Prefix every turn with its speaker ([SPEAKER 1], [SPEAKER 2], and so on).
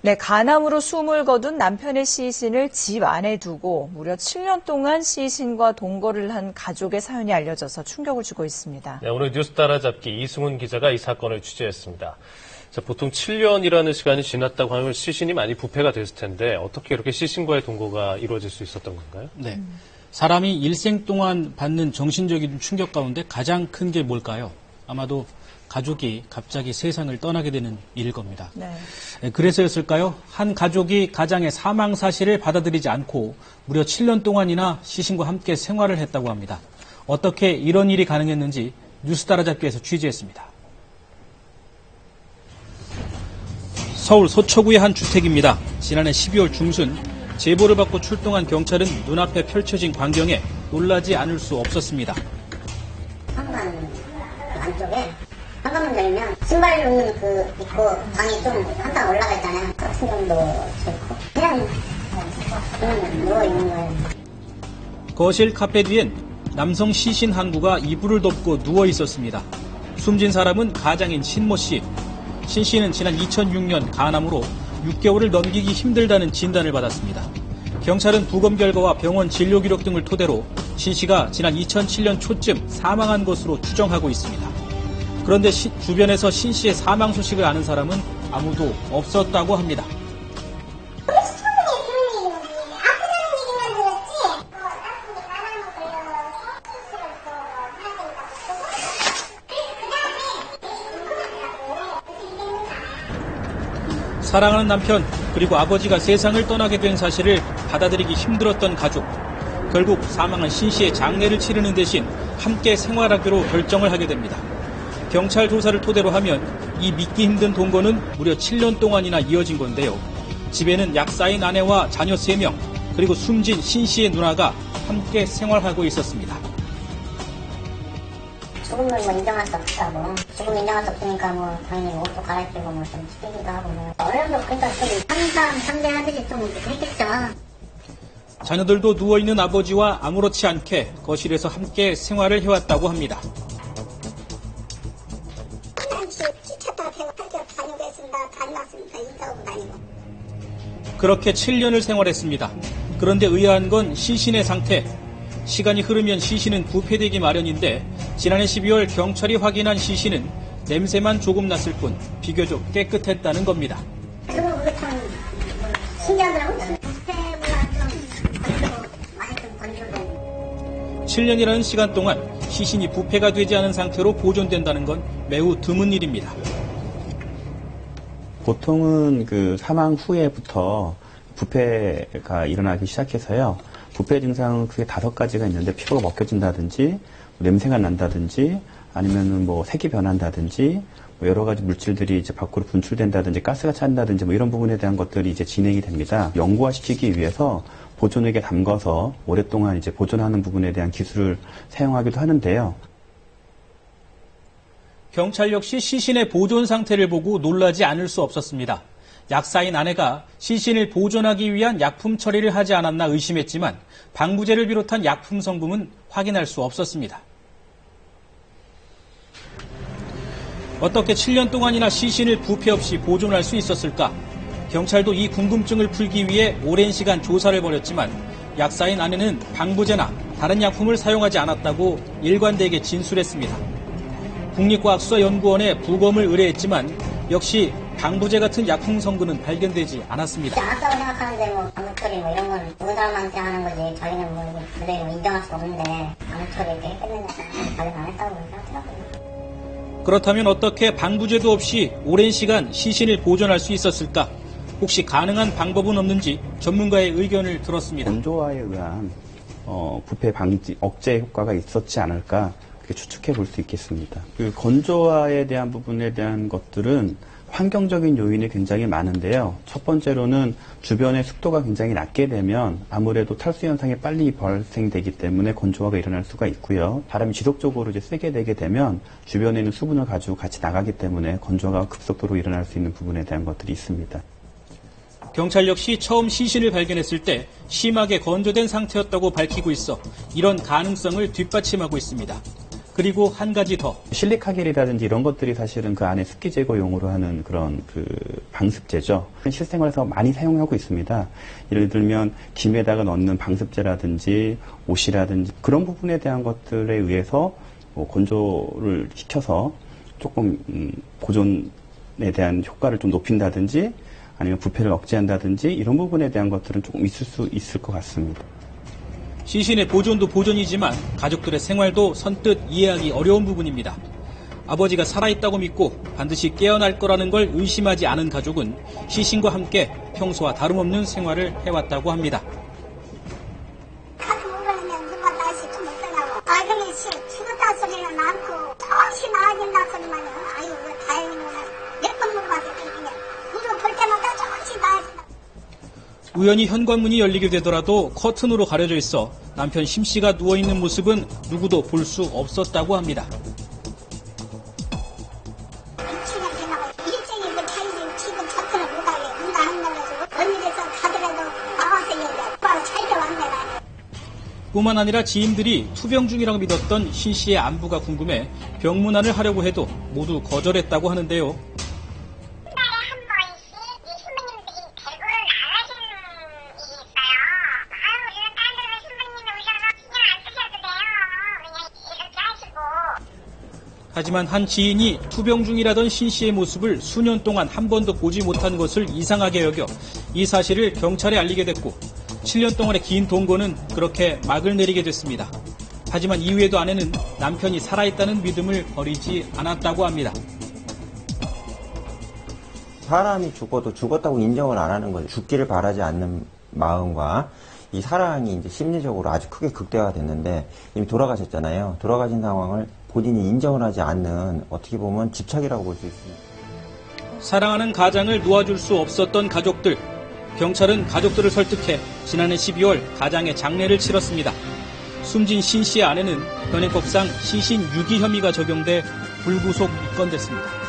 [SPEAKER 1] 네, 간암으로 숨을 거둔 남편의 시신을 집 안에 두고 무려 7년 동안 시신과 동거를 한 가족의 사연이 알려져서 충격을 주고 있습니다.
[SPEAKER 2] 네, 오늘 뉴스 따라잡기 이승훈 기자가 이 사건을 취재했습니다. 자, 보통 7년이라는 시간이 지났다고 하면 시신이 많이 부패가 됐을 텐데 어떻게 이렇게 시신과의 동거가 이루어질 수 있었던 건가요?
[SPEAKER 3] 네, 사람이 일생 동안 받는 정신적인 충격 가운데 가장 큰 게 뭘까요? 아마도 가족이 갑자기 세상을 떠나게 되는 일일 겁니다.
[SPEAKER 1] 네.
[SPEAKER 3] 그래서였을까요? 한 가족이 가장의 사망 사실을 받아들이지 않고 무려 7년 동안이나 시신과 함께 생활을 했다고 합니다. 어떻게 이런 일이 가능했는지 뉴스 따라잡기에서 취재했습니다. 서울 서초구의 한 주택입니다. 지난해 12월 중순 제보를 받고 출동한 경찰은 눈앞에 펼쳐진 광경에 놀라지 않을 수 없었습니다.
[SPEAKER 4] 현관 안쪽에 현관문 열면 신발 놓는 있고 방이 좀 한 단 올라가 있잖아요. 같은 정도 있고 그냥 누워 있는 거예요.
[SPEAKER 3] 거실 카페 뒤엔 남성 시신 한 구가 이불을 덮고 누워 있었습니다. 숨진 사람은 가장인 신모 씨. 신 씨는 지난 2006년 간암으로 6개월을 넘기기 힘들다는 진단을 받았습니다. 경찰은 부검 결과와 병원 진료 기록 등을 토대로 신 씨가 지난 2007년 초쯤 사망한 것으로 추정하고 있습니다. 그런데 주변에서 신 씨의 사망 소식을 아는 사람은 아무도 없었다고 합니다. 사랑하는 남편 그리고 아버지가 세상을 떠나게 된 사실을 받아들이기 힘들었던 가족. 결국 사망한 신 씨의 장례를 치르는 대신 함께 생활하기로 결정을 하게 됩니다. 경찰 조사를 토대로 하면 이 믿기 힘든 동거는 무려 7년 동안이나 이어진 건데요. 집에는 약사인 아내와 자녀 3명 그리고 숨진 신 씨의 누나가 함께 생활하고 있었습니다.
[SPEAKER 4] 죽음을 인정할 수 없다고. 죽음 인정할 수 없으니까 당연히 옷도 갈아입히고 좀 튀기도 하고 어느 정도 그러니까 좀 항상 상대하듯이 좀 했겠죠.
[SPEAKER 3] 자녀들도 누워있는 아버지와 아무렇지 않게 거실에서 함께 생활을 해왔다고 합니다. 그렇게 7년을 생활했습니다. 그런데 의아한 건 시신의 상태. 시간이 흐르면 시신은 부패되기 마련인데 지난해 12월 경찰이 확인한 시신은 냄새만 조금 났을 뿐 비교적 깨끗했다는 겁니다.
[SPEAKER 4] 그거 참 신기하더라고요. 부패보다 좀 많이 좀 건조된.
[SPEAKER 3] 7년이라는 시간 동안 시신이 부패가 되지 않은 상태로 보존된다는 건 매우 드문 일입니다.
[SPEAKER 5] 보통은 사망 후에부터 부패가 일어나기 시작해서요. 부패 증상은 크게 5가지가 있는데 피부가 먹혀진다든지 냄새가 난다든지 아니면은 색이 변한다든지 여러 가지 물질들이 이제 밖으로 분출된다든지 가스가 찬다든지 이런 부분에 대한 것들이 이제 진행이 됩니다. 영구화시키기 위해서 보존액에 담가서 오랫동안 이제 보존하는 부분에 대한 기술을 사용하기도 하는데요.
[SPEAKER 3] 경찰 역시 시신의 보존 상태를 보고 놀라지 않을 수 없었습니다. 약사인 아내가 시신을 보존하기 위한 약품 처리를 하지 않았나 의심했지만 방부제를 비롯한 약품 성분은 확인할 수 없었습니다. 어떻게 7년 동안이나 시신을 부패 없이 보존할 수 있었을까? 경찰도 이 궁금증을 풀기 위해 오랜 시간 조사를 벌였지만 약사인 아내는 방부제나 다른 약품을 사용하지 않았다고 일관되게 진술했습니다. 국립과학수사연구원에 부검을 의뢰했지만 역시 방부제 같은 약품 성분은 발견되지 않았습니다.
[SPEAKER 4] 안았다고 생각하는데 방부처리 이런 건 누구 사람한테 하는 거지 자기는 무대에 인정할 수 없는데 방부처리 이렇게 했겠느냐 발견 안 했다고 생각하더라고요.
[SPEAKER 3] 그렇다면 어떻게 방부제도 없이 오랜 시간 시신을 보존할 수 있었을까? 혹시 가능한 방법은 없는지 전문가의 의견을 들었습니다.
[SPEAKER 5] 건조화에 의한 부패 방지 억제 효과가 있었지 않을까 그렇게 추측해 볼 수 있겠습니다. 건조화에 대한 부분에 대한 것들은 환경적인 요인이 굉장히 많은데요. 첫 번째로는 주변의 습도가 굉장히 낮게 되면 아무래도 탈수 현상이 빨리 발생되기 때문에 건조화가 일어날 수가 있고요. 바람이 지속적으로 이제 세게 되게 되면 주변에 있는 수분을 가지고 같이 나가기 때문에 건조화가 급속도로 일어날 수 있는 부분에 대한 것들이 있습니다.
[SPEAKER 3] 경찰 역시 처음 시신을 발견했을 때 심하게 건조된 상태였다고 밝히고 있어 이런 가능성을 뒷받침하고 있습니다. 그리고 한 가지 더.
[SPEAKER 5] 실리카겔이라든지 이런 것들이 사실은 그 안에 습기 제거용으로 하는 그런 그 방습제죠. 실생활에서 많이 사용하고 있습니다. 예를 들면 김에다가 넣는 방습제라든지 옷이라든지 그런 부분에 대한 것들에 의해서 건조를 시켜서 조금 보존에 대한 효과를 좀 높인다든지 아니면 부패를 억제한다든지 이런 부분에 대한 것들은 조금 있을 수 있을 것 같습니다.
[SPEAKER 3] 시신의 보존도 보존이지만 가족들의 생활도 선뜻 이해하기 어려운 부분입니다. 아버지가 살아있다고 믿고 반드시 깨어날 거라는 걸 의심하지 않은 가족은 시신과 함께 평소와 다름없는 생활을 해왔다고 합니다.
[SPEAKER 4] 가끔 울어내면 누가 날씨 좀 어떠냐고. 근데 죽었다 소리는 많고 조금씩 나아진다 소리만 해요. 아유 다행이구나. 몇 번 물어봤을 때 무릎 볼 때마다 조금씩 나아진다.
[SPEAKER 3] 우연히 현관문이 열리게 되더라도 커튼으로 가려져 있어 남편 심 씨가 누워있는 모습은 누구도 볼 수 없었다고 합니다.
[SPEAKER 4] 일주일에 지나고 일주일에 그 차이를 치고 커튼을 못 가게 문다 한다고 언니에서 가더라도 나와서 얘기해. 바로 차이도 왔네 나는.
[SPEAKER 3] 뿐만 아니라 지인들이 투병 중이라고 믿었던 신 씨의 안부가 궁금해 병문안을 하려고 해도 모두 거절했다고 하는데요. 하지만 한 지인이 투병 중이라던 신 씨의 모습을 수년 동안 한 번도 보지 못한 것을 이상하게 여겨 이 사실을 경찰에 알리게 됐고 7년 동안의 긴 동거는 그렇게 막을 내리게 됐습니다. 하지만 이후에도 아내는 남편이 살아있다는 믿음을 버리지 않았다고 합니다.
[SPEAKER 6] 사람이 죽어도 죽었다고 인정을 안 하는 거죠. 죽기를 바라지 않는 마음과 이 사랑이 이제 심리적으로 아주 크게 극대화됐는데 이미 돌아가셨잖아요. 돌아가신 상황을 본인이 인정을 하지 않는 어떻게 보면 집착이라고 볼 수 있습니다.
[SPEAKER 3] 사랑하는 가장을 놓아줄 수 없었던 가족들. 경찰은 가족들을 설득해 지난해 12월 가장의 장례를 치렀습니다. 숨진 신 씨의 아내는 현행법상 시신 유기 혐의가 적용돼 불구속 입건됐습니다.